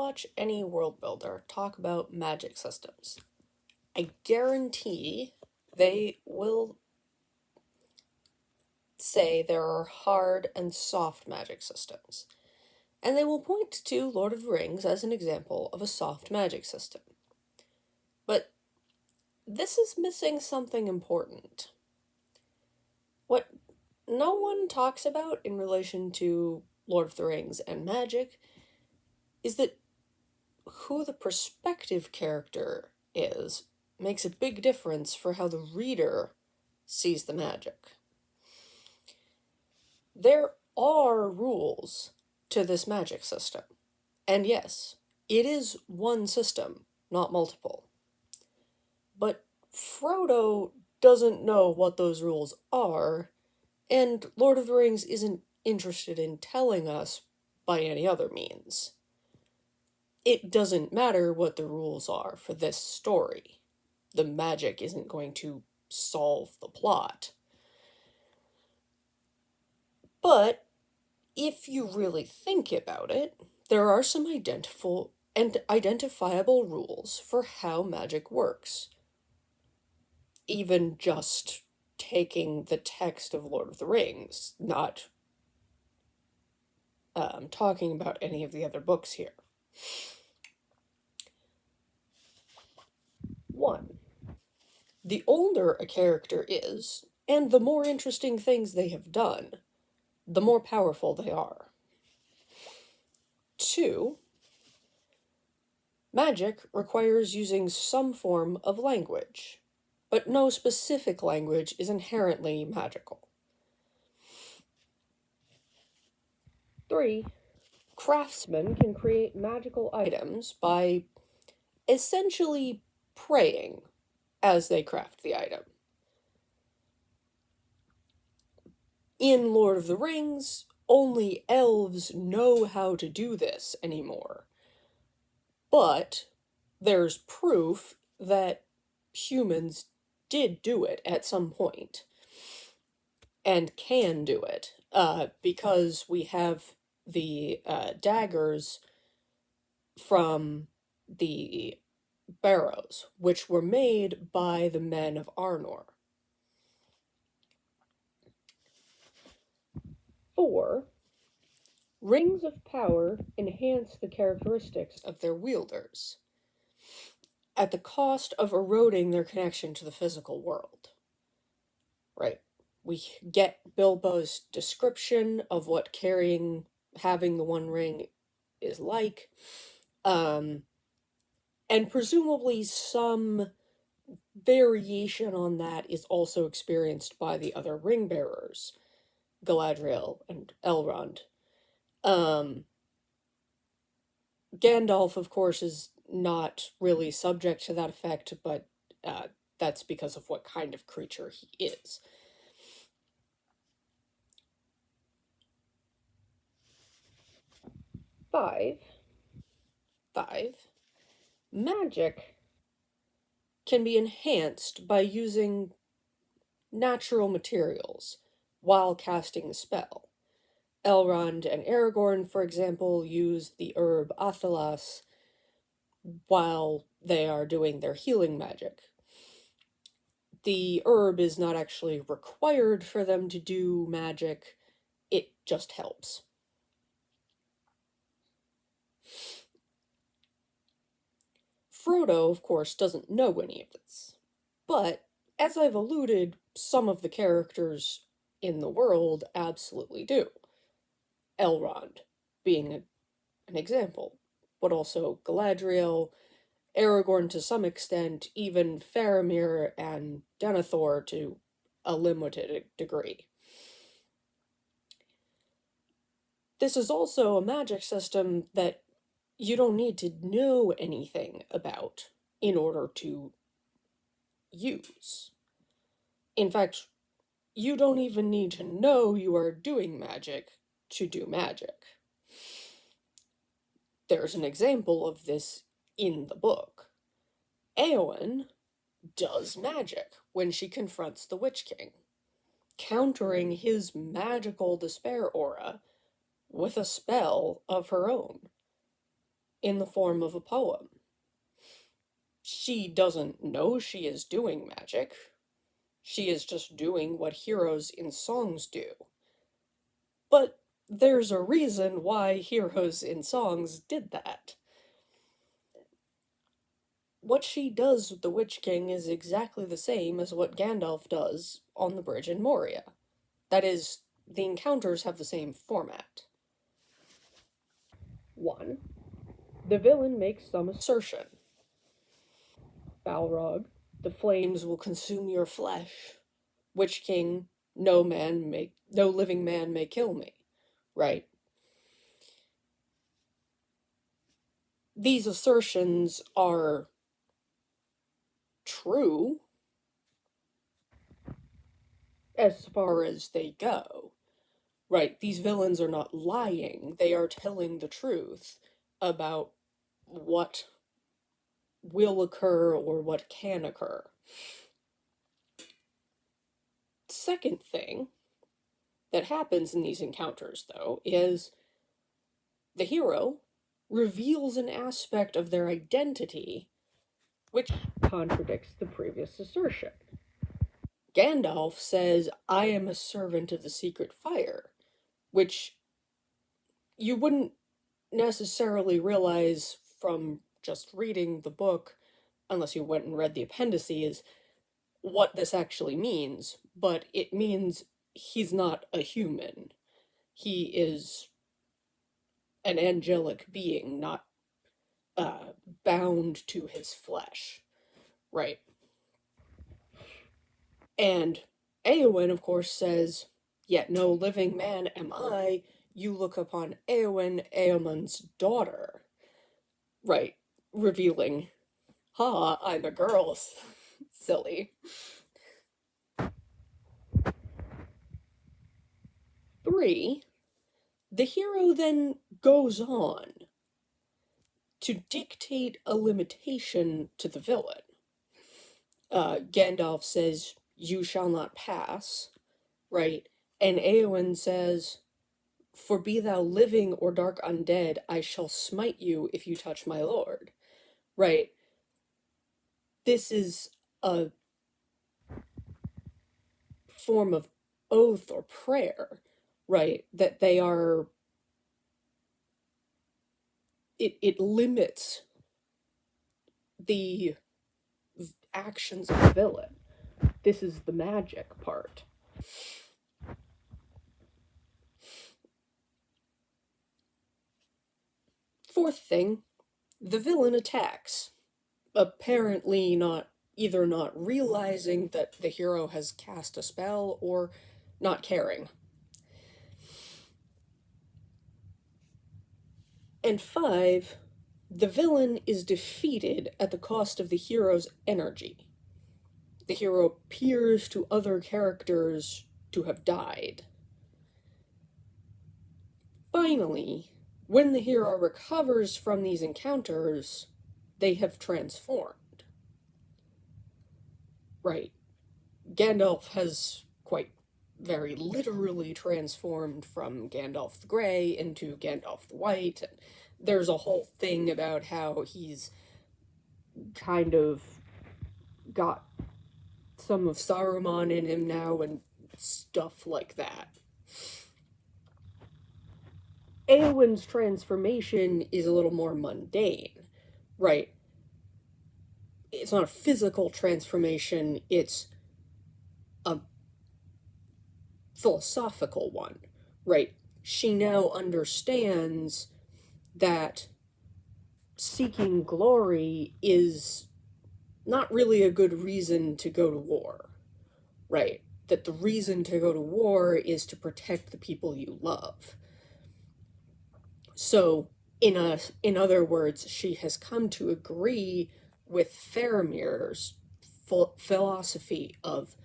watch any world builder talk about magic systems, I guarantee they will say there are hard and soft magic systems. And they will point to Lord of the Rings as an example of a soft magic system. But this is missing something important. What no one talks about in relation to Lord of the Rings and magic is that who the perspective character is makes a big difference for how the reader sees the magic. There are rules to this magic system. And yes, it is one system, not multiple. But Frodo doesn't know what those rules are, and Lord of the Rings isn't interested in telling us by any other means. It doesn't matter what the rules are for this story. The magic isn't going to solve the plot. But if you really think about it, there are some identifiable rules for how magic works. Even just taking the text of Lord of the Rings, not talking about any of the other books here. 1. The older a character is, and the more interesting things they have done, the more powerful they are. 2. Magic requires using some form of language, but no specific language is inherently magical. 3. Craftsmen can create magical items by essentially praying as they craft the item. In Lord of the Rings, only elves know how to do this anymore. But there's proof that humans did do it at some point and can do it because we have the daggers from the barrows, which were made by the men of Arnor. 4. Rings of power enhance the characteristics of their wielders, at the cost of eroding their connection to the physical world. Right? We get Bilbo's description of what having the One Ring is like, and presumably some variation on that is also experienced by the other ring bearers, Galadriel and Elrond. Gandalf, of course, is not really subject to that effect, but that's because of what kind of creature he is. 5. Magic can be enhanced by using natural materials while casting the spell. Elrond and Aragorn, for example, use the herb Athelas while they are doing their healing magic. The herb is not actually required for them to do magic, it just helps. Frodo, of course, doesn't know any of this, but as I've alluded, some of the characters in the world absolutely do. Elrond being an example, but also Galadriel, Aragorn to some extent, even Faramir and Denethor to a limited degree. This is also a magic system that you don't need to know anything about in order to use. In fact, you don't even need to know you are doing magic to do magic. There's an example of this in the book. Éowyn does magic when she confronts the Witch King, countering his magical despair aura with a spell of her own. in the form of a poem. She doesn't know she is doing magic. She is just doing what heroes in songs do. But there's a reason why heroes in songs did that. What she does with the Witch King is exactly the same as what Gandalf does on the bridge in Moria. That is, the encounters have the same format. 1. The villain makes some assertion. Balrog, the flames will consume your flesh. Witch King, no living man may kill me. Right? These assertions are true as far as they go. Right? These villains are not lying, they are telling the truth about what will occur or what can occur. Second thing that happens in these encounters, though, is the hero reveals an aspect of their identity which contradicts the previous assertion. Gandalf says, I am a servant of the secret fire, which you wouldn't necessarily realize from just reading the book, unless you went and read the appendices, what this actually means, but it means he's not a human. He is an angelic being, not bound to his flesh, right? And Eowyn, of course, says, Yet no living man am I. You look upon Eowyn, Eomon's daughter. Right, revealing, I'm a girl. Silly. 3. The hero then goes on to dictate a limitation to the villain. Gandalf says, You shall not pass, right? And Eowyn says, For be thou living or dark undead, I shall smite you if you touch my lord. Right? This is a form of oath or prayer, right? That they are. It limits the actions of the villain. This is the magic part. Fourth thing, the villain attacks. Apparently either not realizing that the hero has cast a spell or not caring. And 5, the villain is defeated at the cost of the hero's energy. The hero appears to other characters to have died. Finally, when the hero recovers from these encounters, they have transformed. Right. Gandalf has quite very literally transformed from Gandalf the Grey into Gandalf the White. And there's a whole thing about how he's kind of got some of Saruman in him now and stuff like that. Eowyn's transformation is a little more mundane, right? It's not a physical transformation, it's a philosophical one, right? She now understands that seeking glory is not really a good reason to go to war, right? That the reason to go to war is to protect the people you love. So, in other words, she has come to agree with Faramir's philosophy of,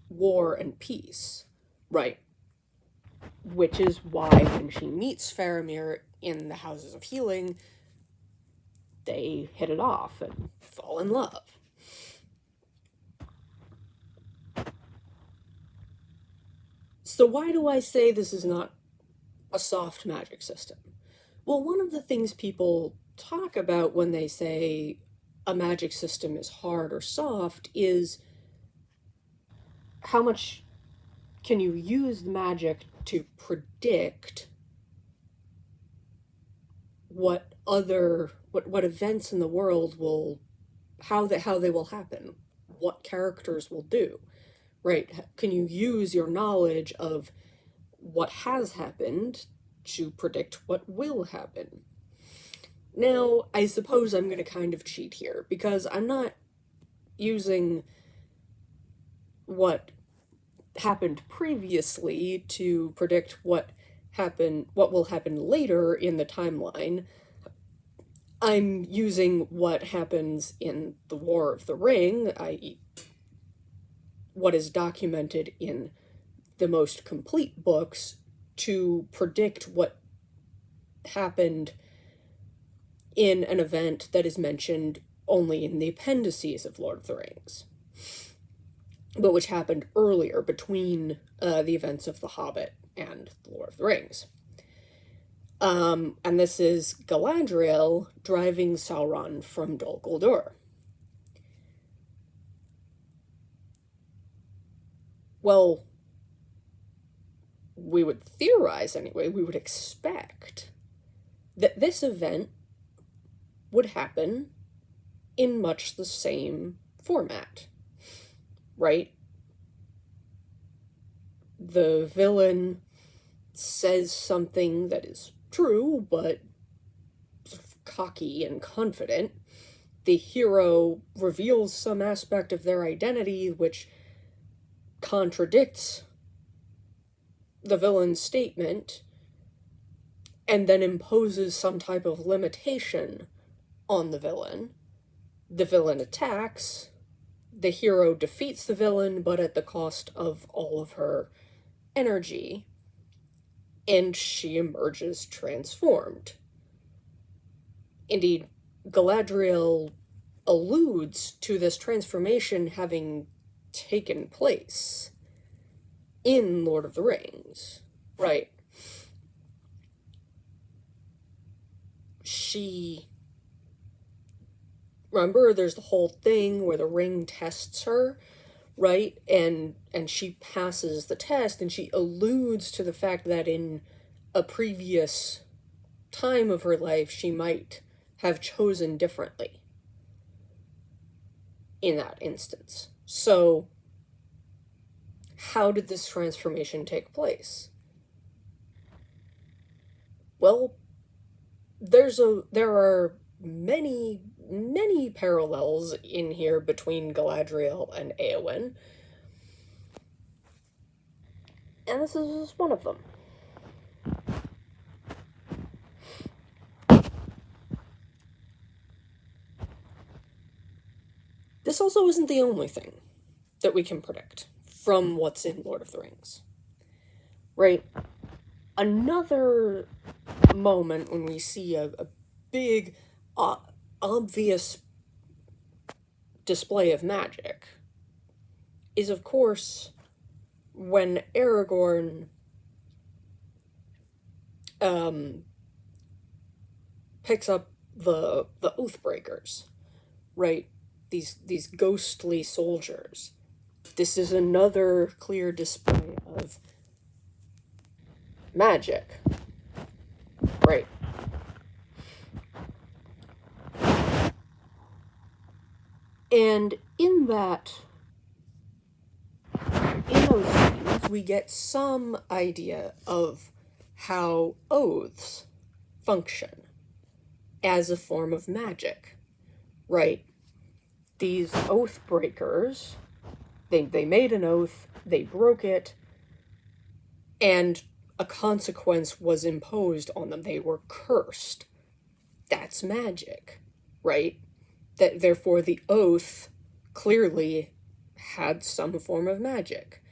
war and peace, right? Which is why when she meets Faramir in the Houses of Healing, they hit it off and fall in love. So why do I say this is not a soft magic system. Well, one of the things people talk about when they say a magic system is hard or soft is how much can you use magic to predict what events in the world will how they will happen, what characters will do, right? Can you use your knowledge of what has happened to predict what will happen? Now, I suppose I'm going to kind of cheat here because I'm not using what happened previously to predict what will happen later in the timeline. I'm using what happens in the War of the Ring, i.e., what is documented in the most complete books, to predict what happened in an event that is mentioned only in the appendices of Lord of the Rings, but which happened earlier between the events of The Hobbit and The Lord of the Rings. And this is Galadriel driving Sauron from Dol Guldur. Well, we would theorize anyway, we would expect that this event would happen in much the same format, right? The villain says something that is true, but sort of cocky and confident. The hero reveals some aspect of their identity which contradicts the villain's statement, and then imposes some type of limitation on the villain. The villain attacks, the hero defeats the villain, but at the cost of all of her energy, and she emerges transformed. Indeed, Galadriel alludes to this transformation having taken place in Lord of the Rings, right? Remember, there's the whole thing where the ring tests her, right? And she passes the test, and she alludes to the fact that in a previous time of her life, she might have chosen differently in that instance. So, how did this transformation take place? Well, there are many parallels in here between Galadriel and Éowyn, and this is just one of them. This also isn't the only thing that we can predict from what's in Lord of the Rings, right? Another moment when we see a big, obvious display of magic is, of course, when Aragorn picks up the Oathbreakers, right? These ghostly soldiers. This is another clear display of magic, right? And in those scenes, we get some idea of how oaths function as a form of magic, right? These oath breakers, they made an oath, they broke it, and a consequence was imposed on them. They were cursed. That's magic, right? That therefore the oath clearly had some form of magic.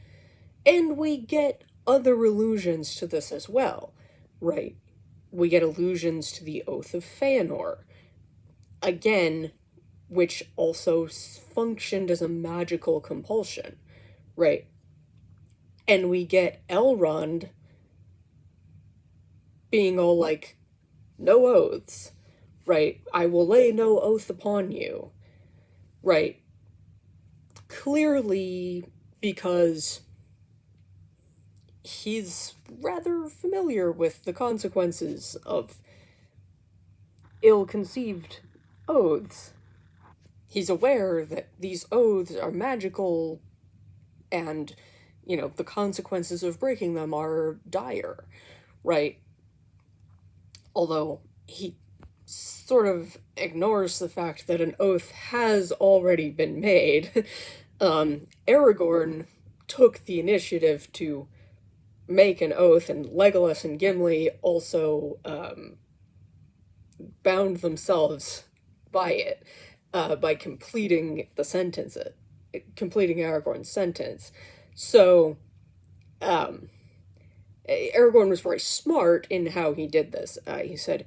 And we get other allusions to this as well, right? We get allusions to the Oath of Fëanor, again, which also functioned as a magical compulsion, right? And we get Elrond being all like, no oaths, right? I will lay no oath upon you, right? Clearly, because he's rather familiar with the consequences of ill-conceived oaths. He's aware that these oaths are magical and, the consequences of breaking them are dire, right? Although he sort of ignores the fact that an oath has already been made. Aragorn took the initiative to make an oath, and Legolas and Gimli also bound themselves by it, by completing Aragorn's sentence. So, Aragorn was very smart in how he did this. He said,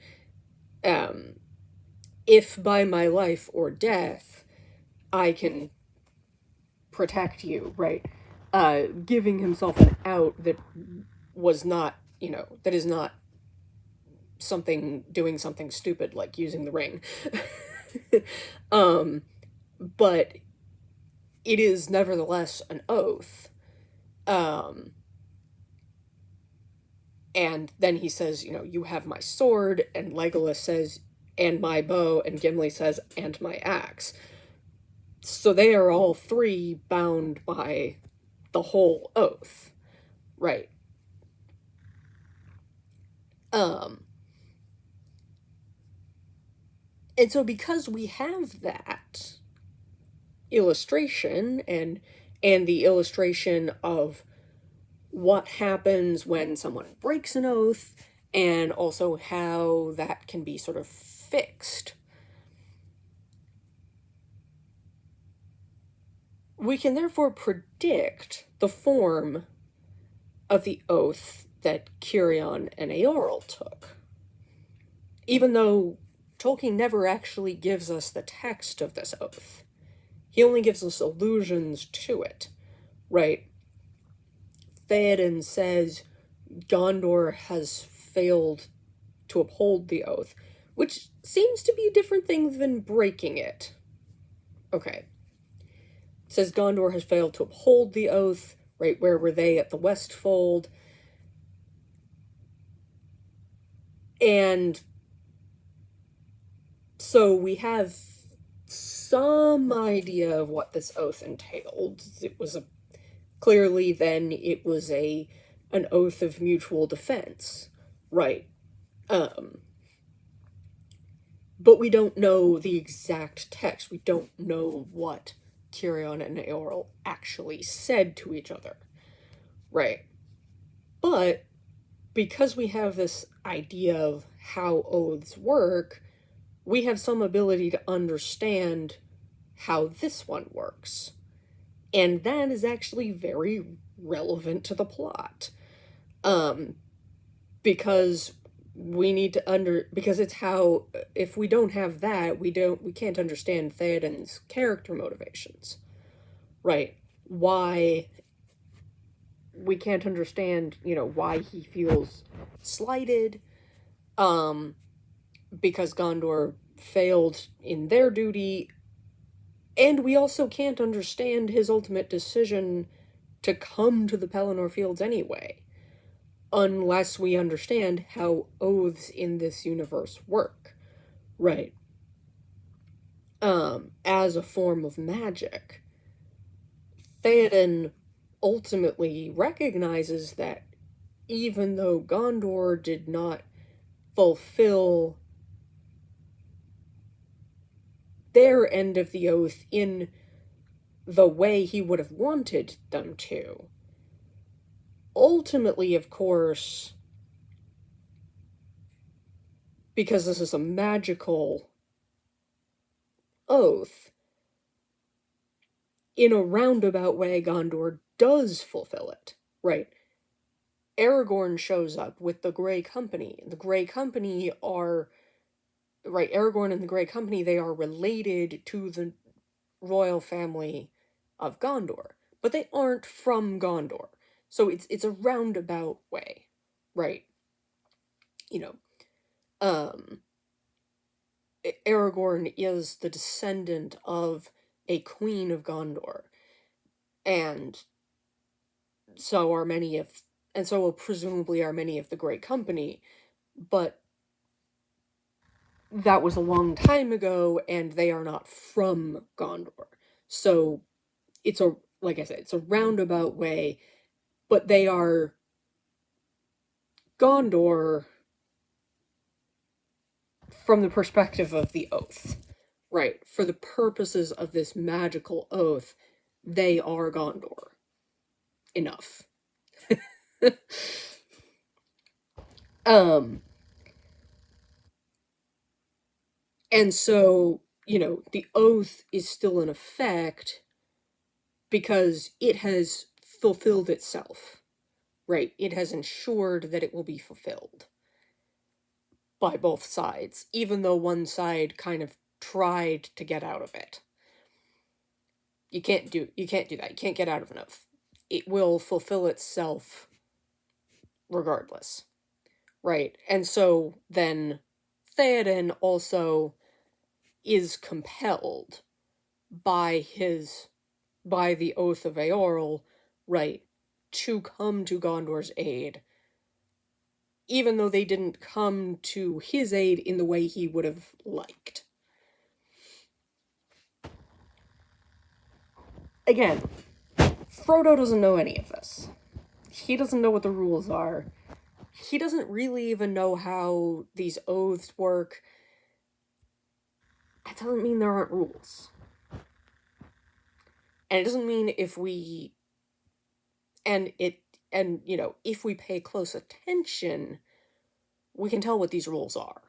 um, if by my life or death I can protect you, right? Giving himself an out that was not, that is not doing something stupid like using the ring. But it is nevertheless an oath. And then he says, you have my sword, and Legolas says, and my bow, and Gimli says, and my axe. So they are all three bound by the whole oath, right? And so because we have that illustration and the illustration of what happens when someone breaks an oath, and also how that can be sort of fixed, we can therefore predict the form of the oath that Cirion and Eorl took. Even though Tolkien never actually gives us the text of this oath. He only gives us allusions to it, right? Theoden says Gondor has failed to uphold the oath, which seems to be a different thing than breaking it. Okay. It says Gondor has failed to uphold the oath, right? Where were they? At the Westfold. And so we have some idea of what this oath entailed. Clearly then it was an oath of mutual defense, right? But we don't know the exact text. We don't know what Cirion and Eorl actually said to each other, right? But because we have this idea of how oaths work, we have some ability to understand how this one works. And that is actually very relevant to the plot. Because we need to because it's how, if we don't have that, we can't understand Theoden's character motivations, right? Why we can't understand, why he feels slighted, because Gondor failed in their duty, and we also can't understand his ultimate decision to come to the Pelennor Fields anyway, unless we understand how oaths in this universe work, right? As a form of magic. Theoden ultimately recognizes that even though Gondor did not fulfill their end of the oath in the way he would have wanted them to, ultimately, of course, because this is a magical oath, in a roundabout way, Gondor does fulfill it, right? Aragorn shows up with the Grey Company. The Grey Company are, right, Aragorn and the Grey Company, they are related to the royal family of Gondor, but they aren't from Gondor. So it's a roundabout way, right? you know, um, Aragorn is the descendant of a queen of Gondor, and so are many of, and so will presumably are many of the Great Company, but that was a long time ago, and they are not from Gondor. So it's a, like I said, it's a roundabout way, but they are Gondor from the perspective of the oath, right? For the purposes of this magical oath, they are Gondor. Enough. um, and so, the oath is still in effect because it has fulfilled itself, right? It has ensured that it will be fulfilled by both sides, even though one side kind of tried to get out of it. You can't do that. You can't get out of an oath. It will fulfill itself regardless, right? And so then Theoden also is compelled by the oath of Eorl, right, to come to Gondor's aid, even though they didn't come to his aid in the way he would have liked. Again, Frodo doesn't know any of this. He doesn't know what the rules are. He doesn't really even know how these oaths work. That doesn't mean there aren't rules. And it doesn't mean if we pay close attention, we can tell what these rules are.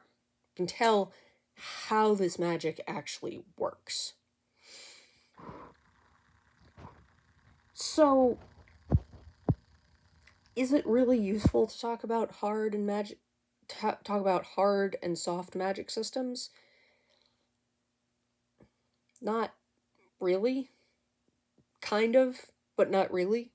We can tell how this magic actually works. So, is it really useful to talk about hard and soft magic systems? Not really. Kind of, but not really.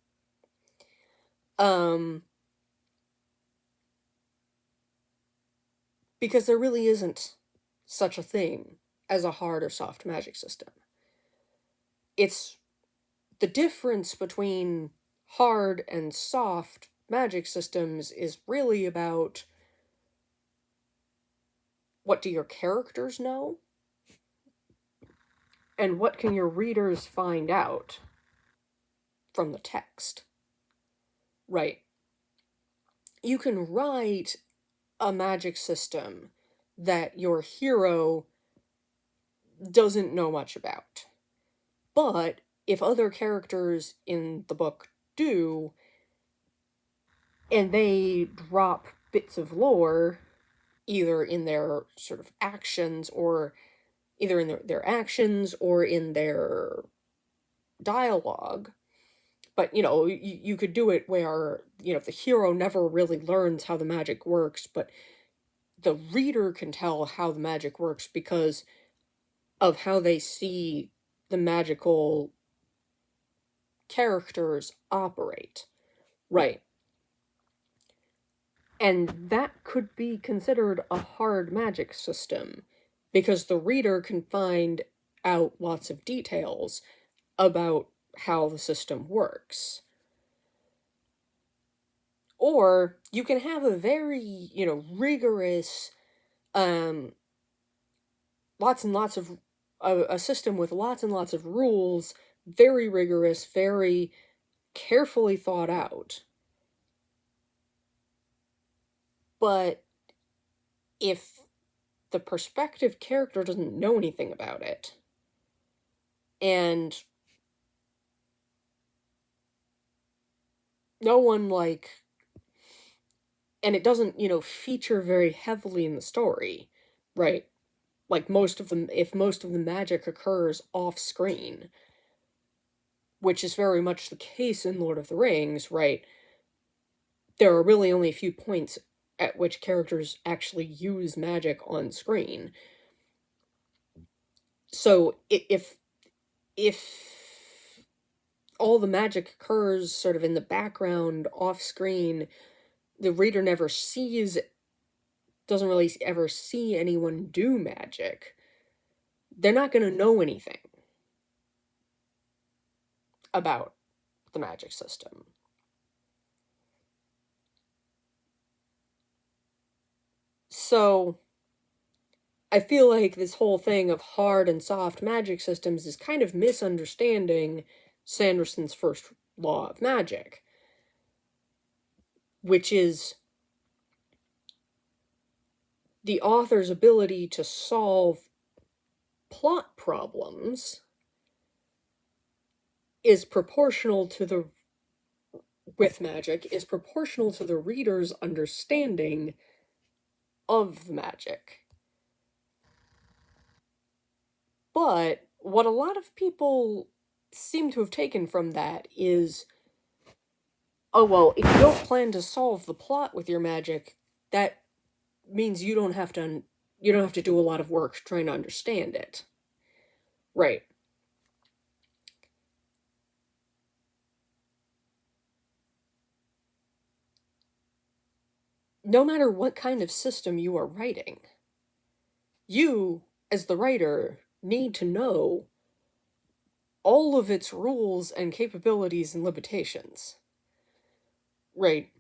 Because there really isn't such a thing as a hard or soft magic system. It's the difference between hard and soft magic systems is really about what do your characters know and what can your readers find out from the text. Right. You can write a magic system that your hero doesn't know much about. But if other characters in the book do, and they drop bits of lore, either in their sort of actions, or either in their actions or in their dialogue, but, you could do it where, the hero never really learns how the magic works, but the reader can tell how the magic works because of how they see the magical characters operate. Right. And that could be considered a hard magic system, because the reader can find out lots of details about how the system works. Or you can have a very, rigorous, lots and lots of, a system with lots and lots of rules, very rigorous, very carefully thought out. But if the perspective character doesn't know anything about it, and no one, and it doesn't, feature very heavily in the story, right? Like if most of the magic occurs off screen, which is very much the case in Lord of the Rings, right? There are really only a few points at which characters actually use magic on screen. So if all the magic occurs sort of in the background, off screen, the reader never sees doesn't really ever see anyone do magic, they're not going to know anything about the magic system. So I feel like this whole thing of hard and soft magic systems is kind of misunderstanding Sanderson's first law of magic, which is the author's ability to solve plot problems is proportional to the with magic is proportional to the reader's understanding of the magic. But what a lot of people seem to have taken from that is, oh well, if you don't plan to solve the plot with your magic, that means you don't have to do a lot of work trying to understand it. Right. No matter what kind of system you are writing, you, as the writer, need to know all of its rules and capabilities and limitations. Right.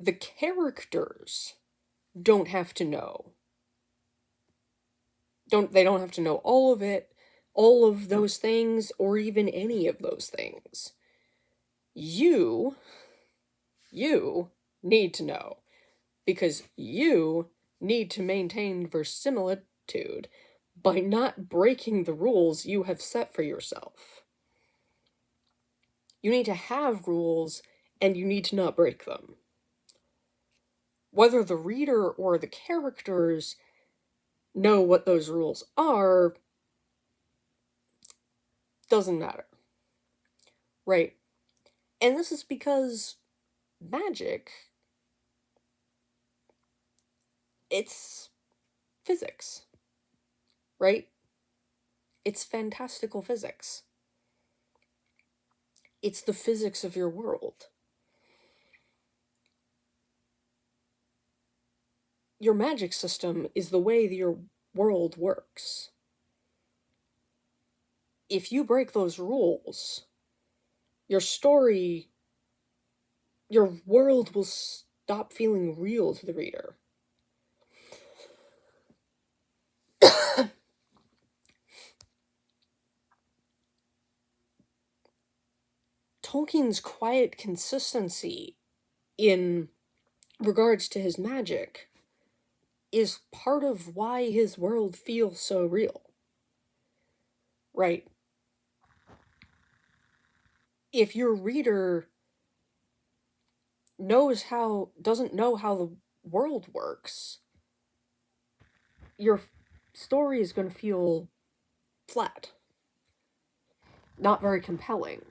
The characters don't have to know. They don't have to know all of it, all of those things, or even any of those things. You need to know, because you need to maintain verisimilitude by not breaking the rules you have set for yourself. You need to have rules, and you need to not break them. Whether the reader or the characters know what those rules are doesn't matter. Right? And this is because magic, it's physics. Right? It's fantastical physics. It's the physics of your world. Your magic system is the way that your world works. If you break those rules, your story, your world will stop feeling real to the reader. Tolkien's quiet consistency in regards to his magic is part of why his world feels so real. Right? If your reader doesn't know how the world works, your story is going to feel flat. Not very compelling.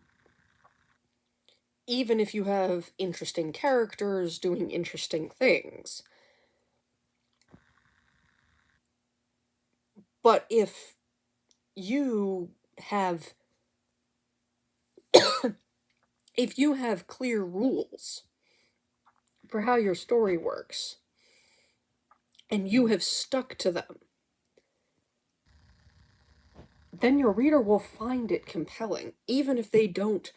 Even if you have interesting characters doing interesting things. But if you have clear rules for how your story works, and you have stuck to them, then your reader will find it compelling, even if they don't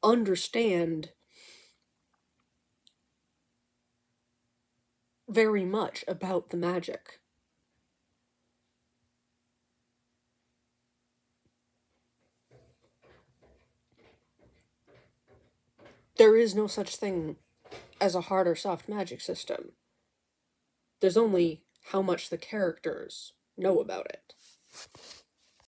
understand very much about the magic. There is no such thing as a hard or soft magic system. There's only how much the characters know about it.